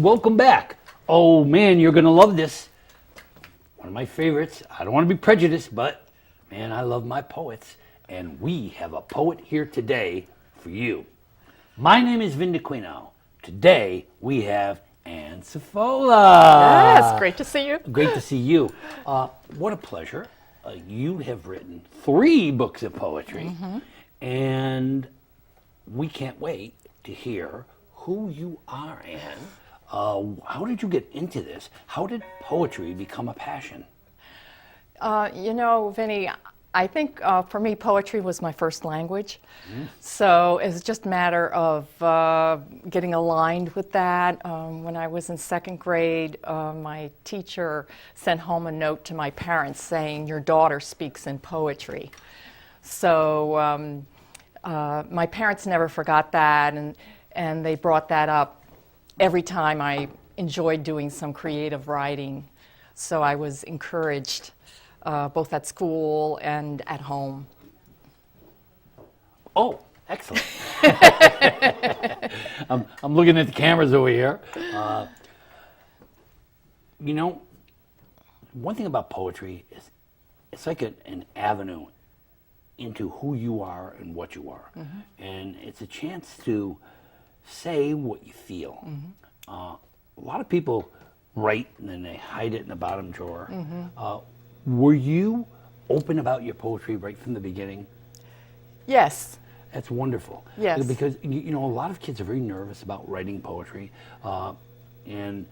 welcome back. Oh man, you're gonna love this. One of my favorites. I don't want to be prejudiced, but man, I love my poets. And we have a poet here today for you. My name is Dacquino. Today we have Ann Cefola. Yes, great to see you. Great to see you. What a pleasure. You have written 3 books of poetry, and we can't wait to hear who you are, Ann. How did you get into this? How did poetry become a passion? Vinny, I think for me poetry was my first language. So it was just a matter of getting aligned with that. When I was in 2nd grade, my teacher sent home a note to my parents saying, "Your daughter speaks in poetry." So my parents never forgot that, and they brought that up every time I enjoyed doing some creative writing. So I was encouraged both at school and at home. Oh, excellent. I'm looking at the cameras over here. One thing about poetry is it's like an avenue into who you are and what you are. And it's a chance to say what you feel. A lot of people write and then they hide it in the bottom drawer. Were you open about your poetry right from the beginning? Yes. That's wonderful. Yes. Because, a lot of kids are very nervous about writing poetry, and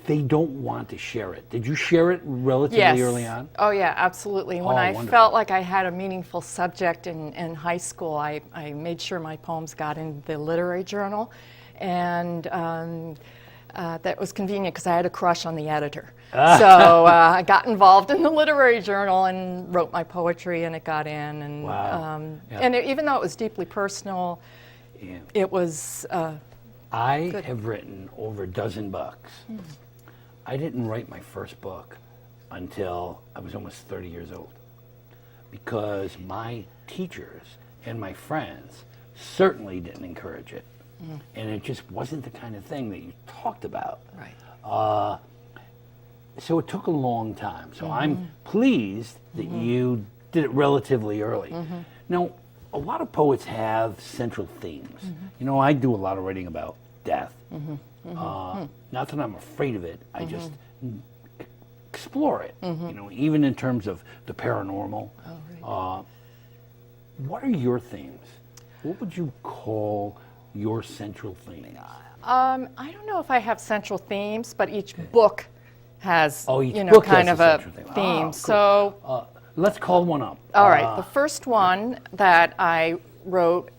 they don't want to share it. Did you share it relatively early on? Oh, yeah, absolutely. When I wonderful. felt like I had a meaningful subject in high school, I made sure my poems got in the literary journal, and that was convenient because I had a crush on the editor. So I got involved in the literary journal and wrote my poetry, and it got in. And, Wow. and even though it was deeply personal, it was I good. have written over a dozen books. I didn't write my first book until I was almost 30 years old, because my teachers and my friends certainly didn't encourage it. And it just wasn't the kind of thing that you talked about. Right. So it took a long time. So I'm pleased that you did it relatively early. Now, a lot of poets have central themes. I do a lot of writing about death. Not that I'm afraid of it, I just explore it, even in terms of the paranormal. Oh, right. What are your themes? What would you call your central themes? I don't know if I have central themes, but each book has, Each book kind has of a a central theme. theme. Cool. So, Let's call one up. all right, the first one that I wrote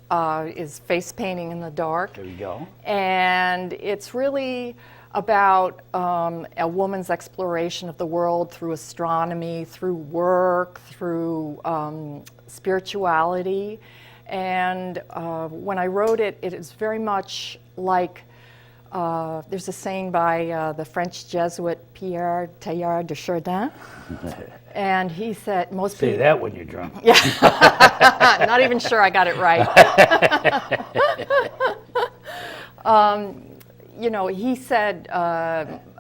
is Face Painting in the Dark. There we go. And it's really about a woman's exploration of the world through astronomy, through work, through spirituality. And when I wrote it, it is very much like, there's a saying by the French Jesuit Pierre Teilhard de Chardin, and he said most Say people... that when you're drunk. Yeah, not even sure I got it right. He said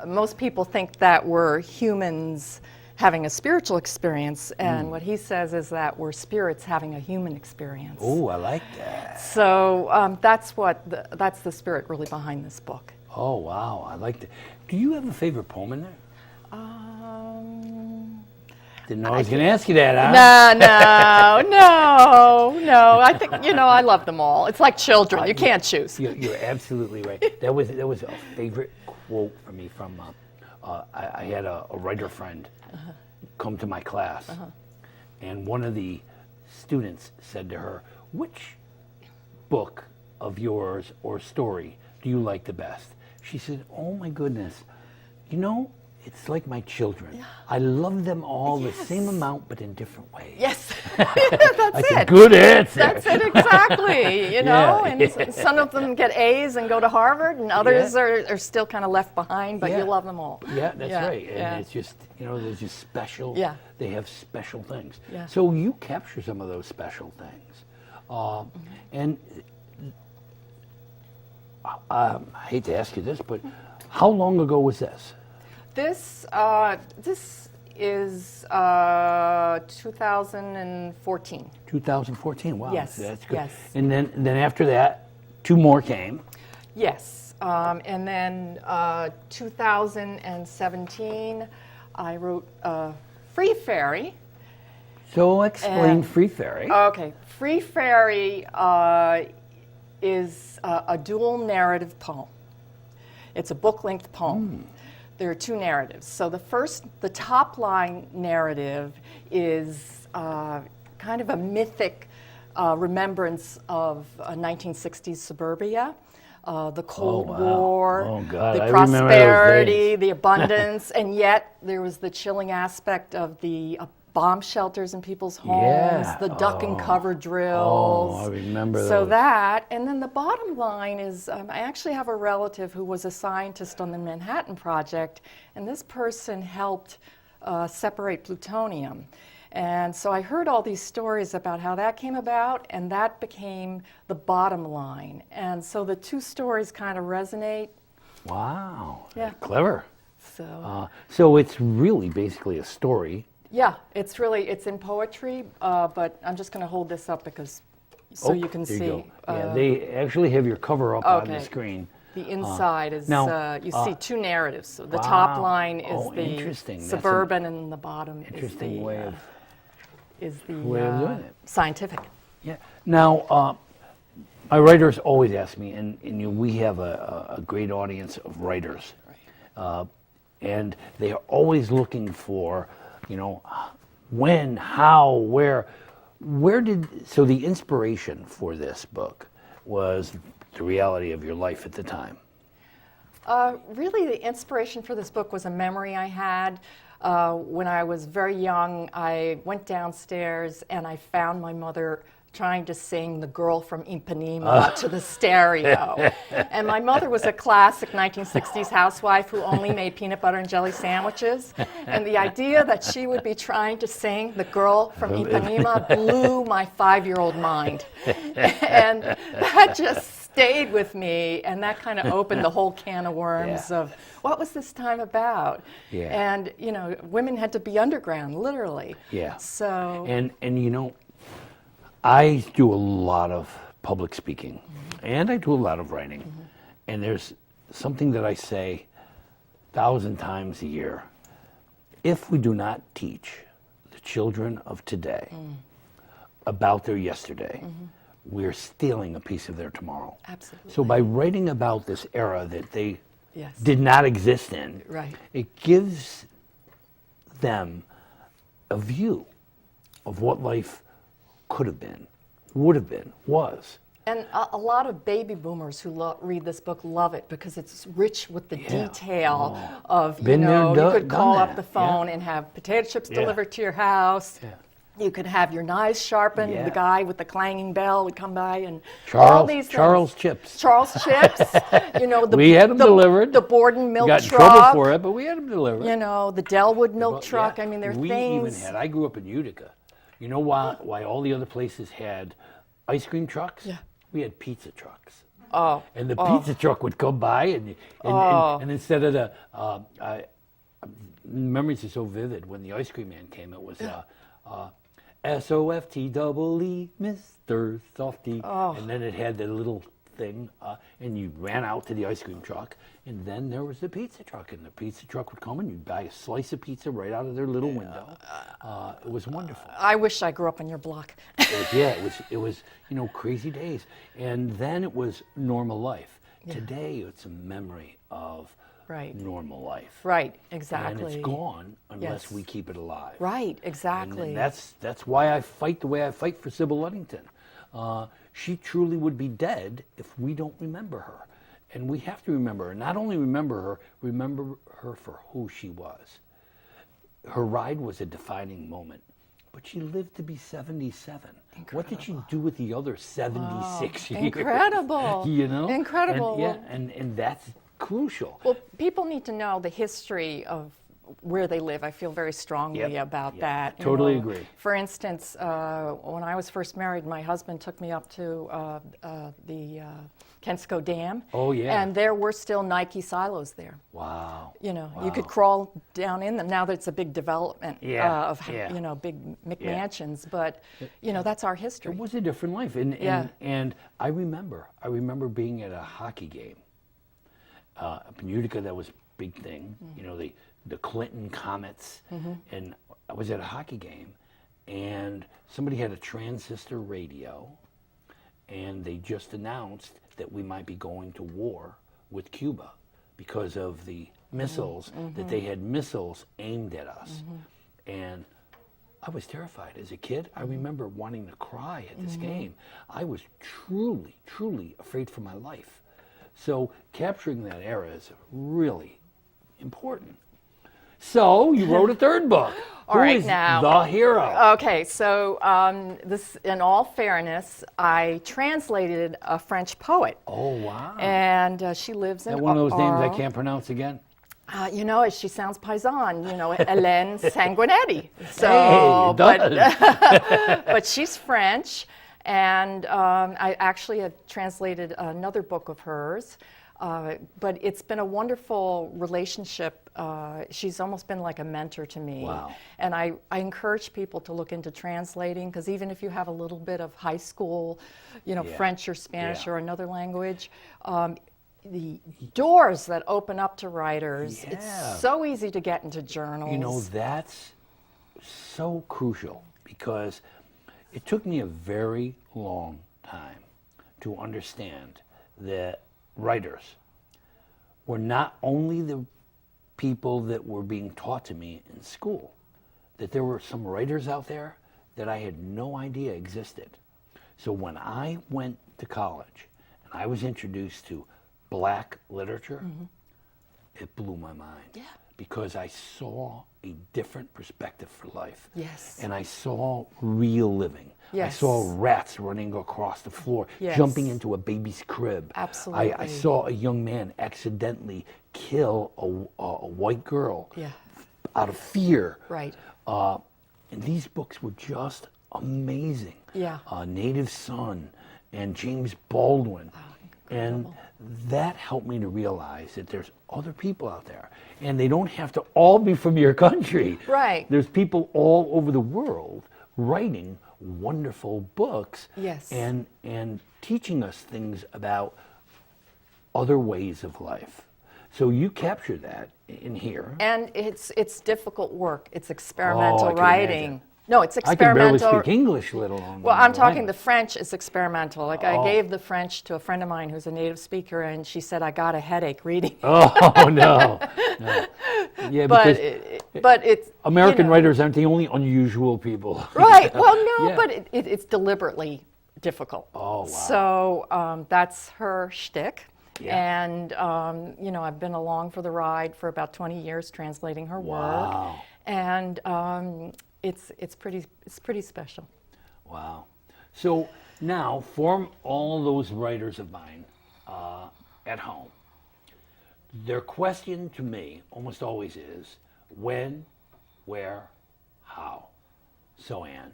most people think that we're humans having a spiritual experience, and what he says is that we're spirits having a human experience. Oh, I like that. So that's the spirit really behind this book. Oh, wow, I like that. Do you have a favorite poem in there? Didn't know I was going to ask you that, huh? No. I think, I love them all. It's like children. You can't choose. You're absolutely right. That was a favorite quote for me from, I had a writer friend come to my class, and one of the students said to her, "Which book of yours or story do you like the best?" She said, "Oh my goodness, it's like my children. I love them all the same amount, but in different ways." Yes, that's I said, it. Good answer. That's it exactly. Yeah. And some of them get A's and go to Harvard, and others are still kind of left behind. But you love them all. Yeah, that's right. And yeah. it's just there's just special. Yeah. They have special things. Yeah. So you capture some of those special things, and I hate to ask you this, but how long ago was this? This is 2014. 2014. Wow, Yes, that's good. yes. And then after that, 2 more came. Yes, and then 2017, I wrote Free Fairy. So explain And- Free Fairy. Okay, Free Fairy is a dual narrative poem. It's a book-length poem. There are 2 narratives. So the top line narrative is kind of a mythic remembrance of 1960s suburbia. The Cold wow. War, Oh, God, the I remember those prosperity, days. the abundance, and yet there was the chilling aspect of the bomb shelters in people's homes, Yeah. the duck and cover drills. Oh, I remember So those. that, and then the bottom line is I actually have a relative who was a scientist on the Manhattan Project, and this person helped separate plutonium. And so I heard all these stories about how that came about, and that became the bottom line. And so the 2 stories kind of resonate. Wow. Yeah. Clever. So So it's really basically a story. yeah, it's in poetry, but I'm just going to hold this up because so you can there see. You go. Yeah, they actually have your cover up on the okay. screen. The inside is, now, you see 2 narratives. So the top wow. line is Oh, the interesting. That's an suburban, and the bottom Interesting way of is the way of doing it. scientific. Yeah. Now, my writers always ask me, and we have a great audience of writers, and they are always looking for, when, how, where so the inspiration for this book was the reality of your life at the time. Really, the inspiration for this book was a memory I had. When I was very young, I went downstairs and I found my mother trying to sing The Girl from Ipanema to the stereo. And my mother was a classic 1960s housewife who only made peanut butter and jelly sandwiches. And the idea that she would be trying to sing The Girl from Ipanema blew my 5-year-old mind. And that just stayed with me, and that kind of opened the whole can of worms Yeah. of what was this time about? Yeah. And, women had to be underground, literally. Yeah. So, And I do a lot of public speaking, and I do a lot of writing. And there's something that I say 1,000 times a year. If we do not teach the children of today about their yesterday, we're stealing a piece of their tomorrow. absolutely. So by writing about this era that they Yes. did not exist in, Right. it gives them a view of what life could have been, would have been, was. And a lot of baby boomers who read this book love it because it's rich with the detail of, Been there, you could done call up that. the phone Yeah. and have potato chips Yeah. delivered to your house. Yeah. You could have your knives sharpened. Yeah. The guy with the clanging bell would come by and all these things. Charles Chips. Charles Chips. We had 'em delivered. The Borden milk We got in truck. trouble for it, but we had them delivered. The Delwood milk Well, truck. yeah. I mean, there are we things. even had, I grew up in Utica. You know why all the other places had ice cream trucks? Yeah. We had pizza trucks. Oh, And the pizza truck would come by, and instead of the, memories are so vivid, when the ice cream man came, it was SOFTEE, Mr. Softy. And then it had the little thing, and you ran out to the ice cream truck, and then there was the pizza truck, and the pizza truck would come, and you'd buy a slice of pizza right out of their little window. It was wonderful. I wish I grew up on your block. It was crazy days. And then it was normal life. Today, it's a memory of Right. normal life. Right, exactly. And it's gone unless Yes. we keep it alive. Right, exactly. And that's why I fight the way I fight for Sybil Ludington. She truly would be dead if we don't remember her. And we have to remember her. Not only remember her for who she was. Her ride was a defining moment. But she lived to be 77. What did she do with the other 76 years? Incredible. Incredible. And, and that's crucial. Well, people need to know the history of where they live. I feel very strongly about that. Totally agree. For instance, when I was first married, my husband took me up to the Kensico Dam. Oh, yeah. And there were still Nike silos there. Wow. You could crawl down in them. Now that it's a big development of big McMansions, but that's our history. It was a different life, and I remember being at a hockey game up in Utica. That was a big thing. The Clinton Comets, and I was at a hockey game, and somebody had a transistor radio, and they just announced that we might be going to war with Cuba because of the missiles, that they had missiles aimed at us. And I was terrified as a kid. I remember wanting to cry at this game. I was truly, truly afraid for my life. So capturing that era is really important. So you wrote a third book. All right, Who is now the hero? Okay, so this, in all fairness, I translated a French poet. Oh, wow. And she lives in Is that one of those names I can't pronounce again? She sounds paisan, Hélène Sanguinetti. So, Hey, it does. but she's French, and I actually had translated another book of hers. But it's been a wonderful relationship. She's almost been like a mentor to me. Wow. And I encourage people to look into translating, because even if you have a little bit of high school, French or Spanish or another language, the doors that open up to writers, it's so easy to get into journals. That's so crucial, because it took me a very long time to understand that writers were not only the people that were being taught to me in school, that there were some writers out there that I had no idea existed. So when I went to college and I was introduced to Black literature, it blew my mind. Because I saw a different perspective for life. Yes. And I saw real living. Yes. I saw rats running across the floor, jumping into a baby's crib. Absolutely. I saw a young man accidentally kill a white girl out of fear. Right. And these books were just amazing. Yeah. Native Son and James Baldwin. And that helped me to realize that there's other people out there, and they don't have to all be from your country. Right. There's people all over the world writing wonderful books and teaching us things about other ways of life. So you capture that in here. And it's difficult work. It's experimental I can writing. imagine. No, it's I can barely experimental. speak English, let alone. Well, I'm talking language. the French is experimental. Like I gave the French to a friend of mine who's a native speaker, and she said I got a headache reading. Oh no. Yeah, but because it's American writers aren't the only unusual people. Right. Well, no, but it's deliberately difficult. Oh, wow. So that's her shtick. Yeah. And I've been along for the ride for about 20 years translating her work. Wow. And it's pretty special. Wow. So now, for all those writers of mine at home, their question to me almost always is, when, where, how? So Ann,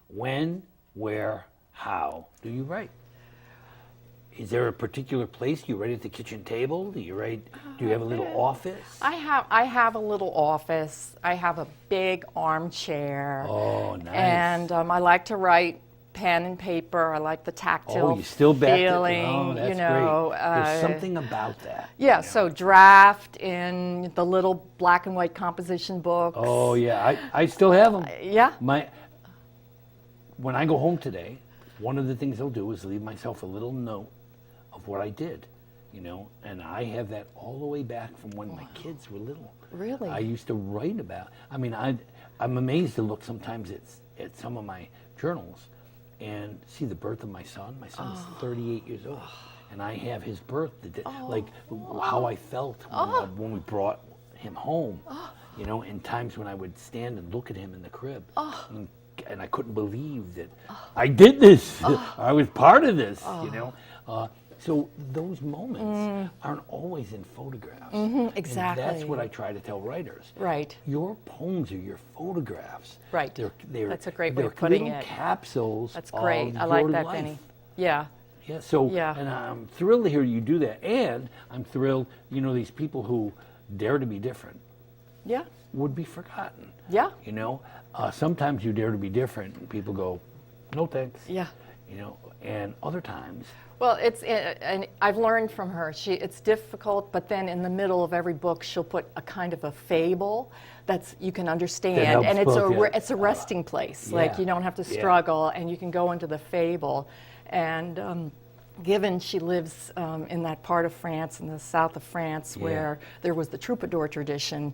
when, where, how do you write? Is there a particular place? Do you write at the kitchen table? Do you have a little office? I have a little office. I have a big armchair. Oh, nice. And I like to write pen and paper. I like the tactile you still back feeling. Oh, that's great. There's something about that. Yeah, so draft in the little black and white composition books. Oh, yeah. I still have them. Yeah. When I go home today, one of the things I'll do is leave myself a little note of what I did, and I have that all the way back from when my kids were little. Really? I used to write about. I'm amazed to look sometimes at some of my journals and see the birth of my son. My son's 38 years old, and I have his birth, like how I felt when we brought him home. And times when I would stand and look at him in the crib. And I couldn't believe that I did this. I was part of this, So those moments aren't always in photographs. exactly. And that's what I try to tell writers. Right. Your poems are your photographs. Right. They're That's a great way of putting little it. capsules. That's great. Of I like your that, life. Benny. Yeah. Yeah. So, Yeah. and I'm thrilled to hear you do that. And I'm thrilled, these people who dare to be different Yeah. would be forgotten. Yeah. Sometimes you dare to be different, and people go, "No thanks." Yeah. And other times, Well, and I've learned from her. It's difficult, but then in the middle of every book, she'll put a kind of a fable that's you can understand, helps and both, yeah. it's a resting place. Like Yeah. you don't have to Yeah. struggle, and you can go into the fable. And given she lives in that part of France, in the south of France, Yeah. where there was the troubadour tradition,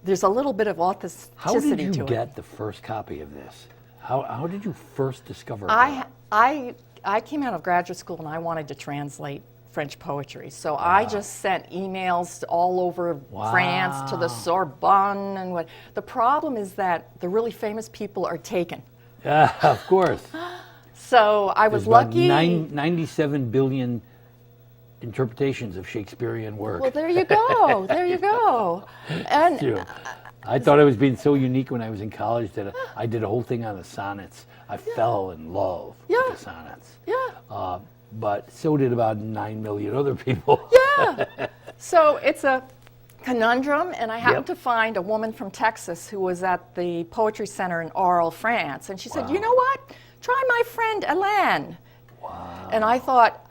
there's a little bit of authenticity how did you to it. get the first copy of this? How did you first discover I her? I came out of graduate school and I wanted to translate French poetry. So I just sent emails all over France to the Sorbonne and what. The problem is that the really famous people are taken. Of course. So I was There's about lucky. 97 billion interpretations of Shakespearean work. Well, there you go. There you go. And True. I thought I was being so unique when I was in college that I did a whole thing on the sonnets. I fell in love Yeah. with the sonnets. yeah. But so did about 9 million other people. Yeah. So it's a conundrum, and I happened Yep. to find a woman from Texas who was at the Poetry Center in Arles, France, and she said, Wow. "You know what? Try my friend Alain." Wow. And I thought,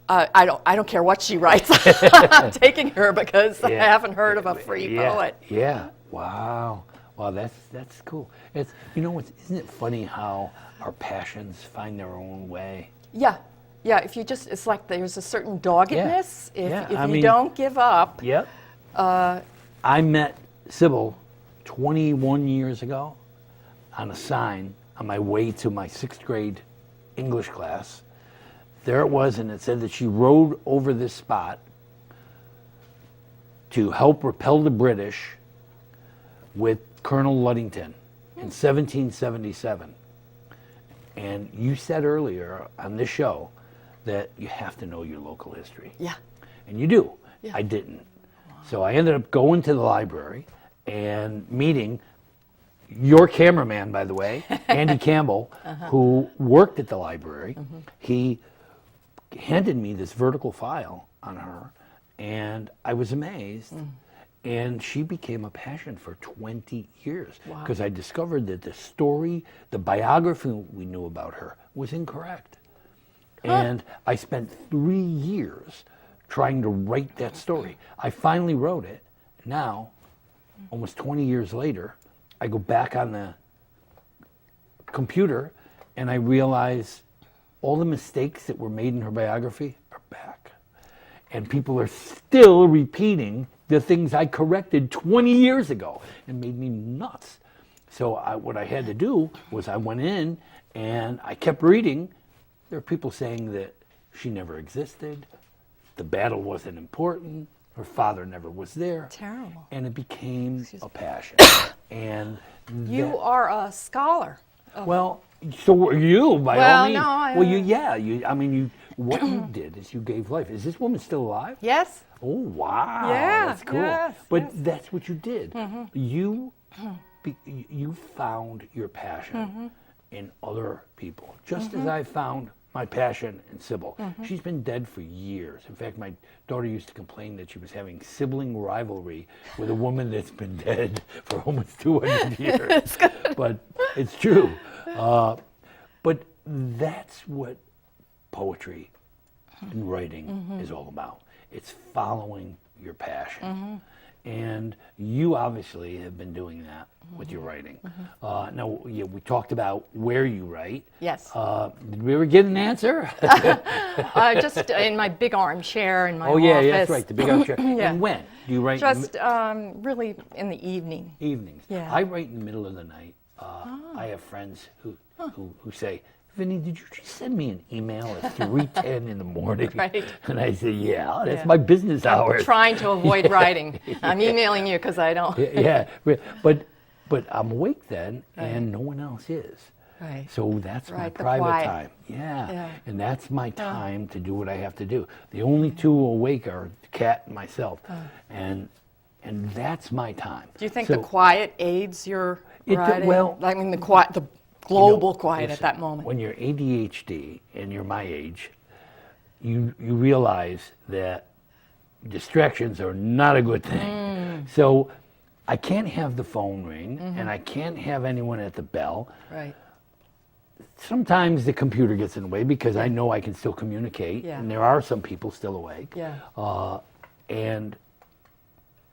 I don't care what she writes. I'm taking her because I Yeah. haven't heard of a free poet. Yeah. Wow. Wow, that's cool. Isn't it funny how our passions find their own way? Yeah. Yeah, it's like there's a certain doggedness. Yeah, If I you mean- don't give up. Yep. I met Sybil 21 years ago on a sign on my way to my 6th grade English class. There it was, and it said that she rode over this spot to help repel the British with Colonel Luddington in 1777. And you said earlier on this show that you have to know your local history. Yeah. And you do. Yeah. I didn't. So I ended up going to the library and meeting your cameraman, by the way, Andy Campbell, who worked at the library. He handed me this vertical file on her, and I was amazed. And she became a passion for 20 years because I discovered that the story, the biography we knew about her was incorrect. And I spent 3 years trying to write that story. I finally wrote it. Now, almost 20 years later, I go back on the computer and I realize all the mistakes that were made in her biography are back. And people are still repeating the things I corrected 20 years ago. It made me nuts. So what I had to do was I went in and I kept reading. There are people saying that she never existed, the battle wasn't important, her father never was there. Terrible. And it became a passion. And You are a scholar. well, so were you, by Well, all means. no, I- What you did is you gave life. Is this woman still alive? Yes. Oh, wow. Yeah, That's cool. yes, But yes. that's what you did. You found your passion in other people, just as I found my passion in Sybil. She's been dead for years. In fact, my daughter used to complain that she was having sibling rivalry with a woman that's been dead for almost 200 years. But it's true. But that's what poetry and writing is all about. It's following your passion. And you obviously have been doing that with your writing. Now, we talked about where you write. Yes. Did we ever get an answer? Just in my big armchair in my Oh, office. yeah, that's right, the big armchair. Yeah. And when? Do you write Just really in the evening. evenings? Yeah. I write in the middle of the night. I have friends who say, Vinny, did you just send me an email at 3:10 in the morning? Right. And I say, yeah, that's Yeah. my business hours. I'm trying to avoid writing. I'm emailing you because I don't. Yeah, but I'm awake then, and no one else is. Right. So that's my Right, the private quiet. time. Yeah. Yeah. And that's my time to do what I have to do. The only two awake are the cat and myself. And that's my time. Do you think So the quiet aids your It do- writing? well, I mean, the quiet, the global quiet listen, at that moment. when you're ADHD and you're my age, you realize that distractions are not a good thing. So I can't have the phone ring and I can't have anyone at the bell. Right. Sometimes the computer gets in the way because I know I can still communicate, Yeah. and there are some people still awake. Yeah. And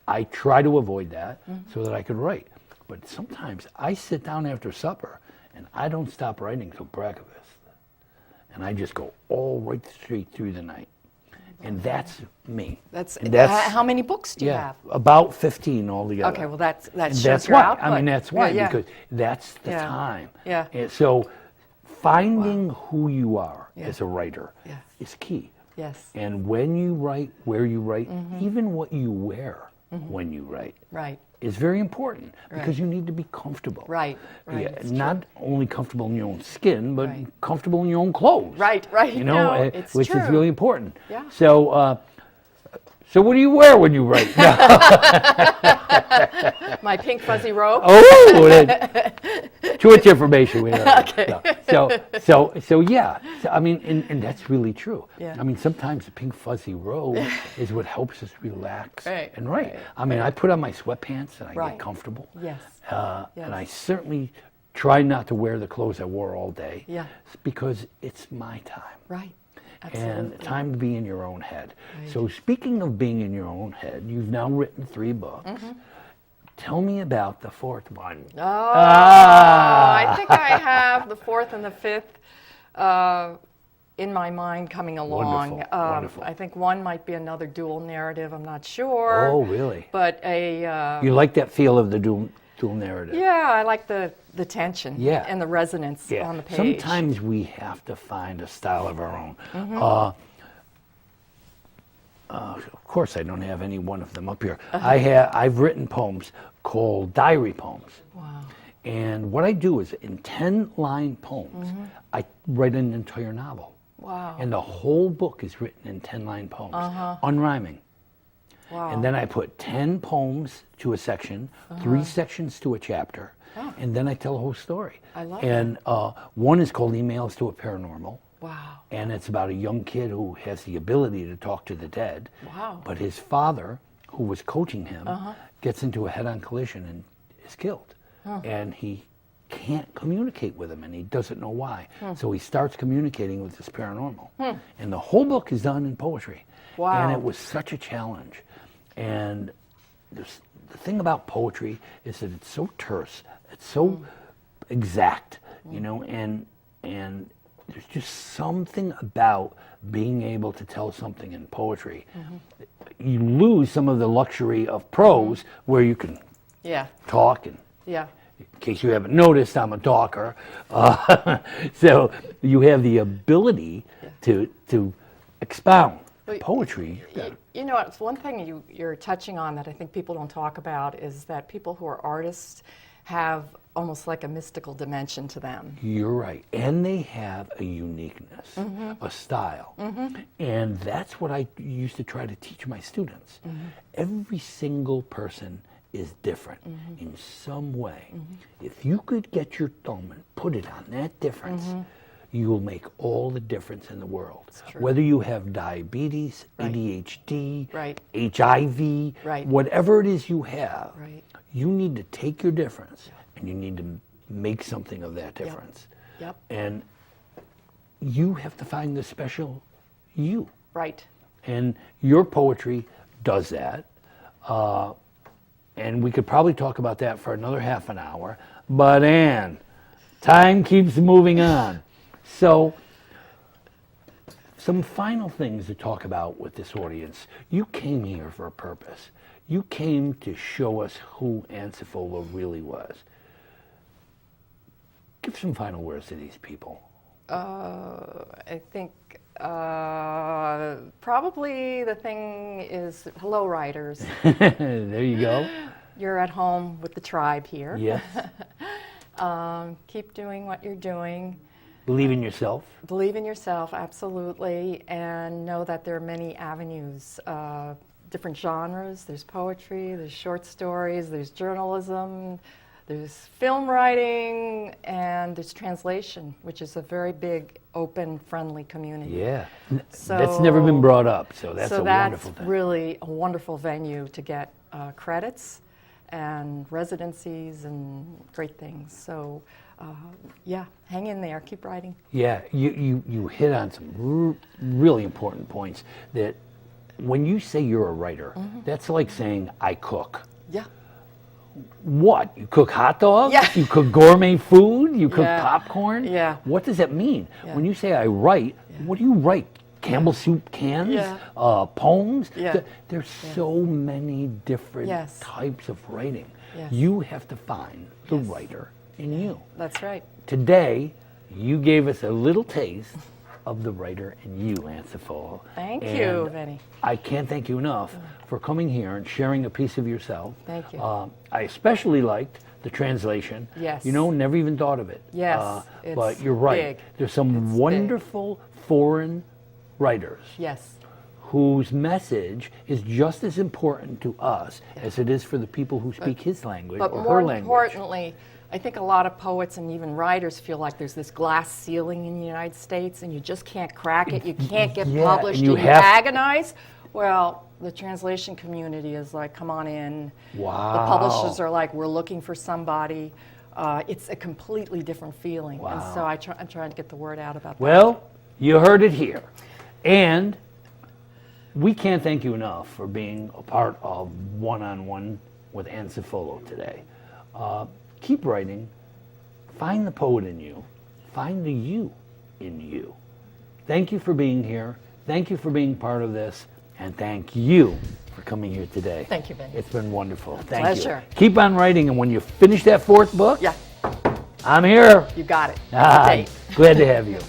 I try to avoid that so that I could write. But sometimes I sit down after supper and I don't stop writing till breakfast. And I just go all right straight through the night. And that's me. And that's how many books do you have? about 15 altogether. Okay, well that And shows that's your why. output. I mean, that's why, Yeah, because that's the Yeah. time. Yeah. And so finding who you are as a writer Yeah. is key. Yes. And when you write, where you write, even what you wear when you write Right. is very important because Right. you need to be comfortable. Right. Right. Yeah, It's not only comfortable in your own skin, but Right. comfortable in your own clothes. Right, right. You know, No, it's which is true. really important. Yeah. So what do you wear when you write? My pink fuzzy robe. Too much information. We don't So yeah. So, I mean, and that's really true. Yeah. I mean, sometimes the pink fuzzy robe is what helps us relax Right, and write. right, I mean, I put on my sweatpants and I Right. get comfortable. Yes. And I certainly try not to wear the clothes I wore all day. Yeah. Because it's my time. Right. And Absolutely. time to be in your own head. Right. So speaking of being in your own head, you've now written 3 books. Tell me about the 4th one. Oh, Ah. I think I have the 4th and the 5th in my mind coming along. Wonderful, wonderful. I think one might be another dual narrative. I'm not sure. Oh, really? But You like that feel of the dual narrative? yeah, I like the tension Yeah. and the resonance Yeah. on the page. Sometimes we have to find a style of our own. Of course, I don't have any one of them up here. I've written poems called diary poems. Wow. And what I do is in 10-line poems, I write an entire novel. Wow. And the whole book is written in 10-line poems, unrhyming. Wow. And then I put 10 poems to a section, 3 sections to a chapter, and then I tell a whole story. I love and one is called Emails to a Paranormal. Wow. And it's about a young kid who has the ability to talk to the dead. Wow. But his father, who was coaching him, gets into a head-on collision and is killed. And he can't communicate with him, and he doesn't know why. So he starts communicating with this paranormal. And the whole book is done in poetry. Wow. And it was such a challenge. And the thing about poetry is that it's so terse, it's so exact, you know, and there's just something about being able to tell something in poetry. You lose some of the luxury of prose where you can Yeah. talk, and Yeah. in case you haven't noticed, I'm a talker. So you have the ability to expound. Well, Poetry, You know, it's one thing you're touching on that I think people don't talk about is that people who are artists have almost like a mystical dimension to them. you're right. And they have a uniqueness, a style. And that's what I used to try to teach my students. Every single person is different in some way. If you could get your thumb and put it on that difference, you will make all the difference in the world. true. Whether you have diabetes, Right. ADHD, Right. HIV, Right. whatever it is you have, Right. you need to take your difference and you need to make something of that difference. Yep. And you have to find the special you. Right. And your poetry does that. And we could probably talk about that for another half an hour. But Ann, time keeps moving on. So, some final things to talk about with this audience. You came here for a purpose. You came to show us who Ann Cefola really was. Give some final words to these people. I think probably the thing is, hello, writers. There you go. You're at home with the tribe here. Yes. Keep doing what you're doing. Believe in yourself. Believe in yourself, absolutely, and know that there are many avenues, different genres. There's poetry, there's short stories, there's journalism, there's film writing, and there's translation, which is a very big, open, friendly community. Yeah, So, that's never been brought up, so that's a wonderful thing. Really a wonderful venue to get credits and residencies and great things. So, yeah, hang in there, keep writing. Yeah, you hit on some really important points. That when you say you're a writer, that's like saying I cook. Yeah. What? You cook hot dogs? Yeah. You cook gourmet food? You cook Yeah. popcorn? Yeah. What does that mean? Yeah. When you say I write, what do you write? Campbell soup cans? Yeah. Poems? Yeah. There's so many different Yes. types of writing. Yes. You have to find the Yes. writer in you. That's right. Today, you gave us a little taste of the writer in you, Ann Cefola. Thank you, And Vinny. I can't thank you enough for coming here and sharing a piece of yourself. Thank you. I especially liked the translation. Yes. You know, never even thought of it. Yes, But it's you're right. big. There's some It's big. wonderful foreign writers Yes. whose message is just as important to us as it is for the people who speak his language But or more her language. importantly, I think a lot of poets and even writers feel like there's this glass ceiling in the United States and you just can't crack it. You can't get Yeah, published and you and you have- agonize. Well, the translation community is like, come on in. Wow. The publishers are like, we're looking for somebody. It's a completely different feeling. And Wow. so I'm trying to get the word out about that. Well, you heard it here. And we can't thank you enough for being a part of One-on-One with Ann Cefola today. Keep writing. Find the poet in you. Find the you in you. Thank you for being here. Thank you for being part of this. And thank you for coming here today. Thank you, Ben. It's been wonderful. Thank Pleasure. you. Keep on writing, and when you finish that fourth book, Yeah, I'm here. you got it. Ah, Date. glad to have you.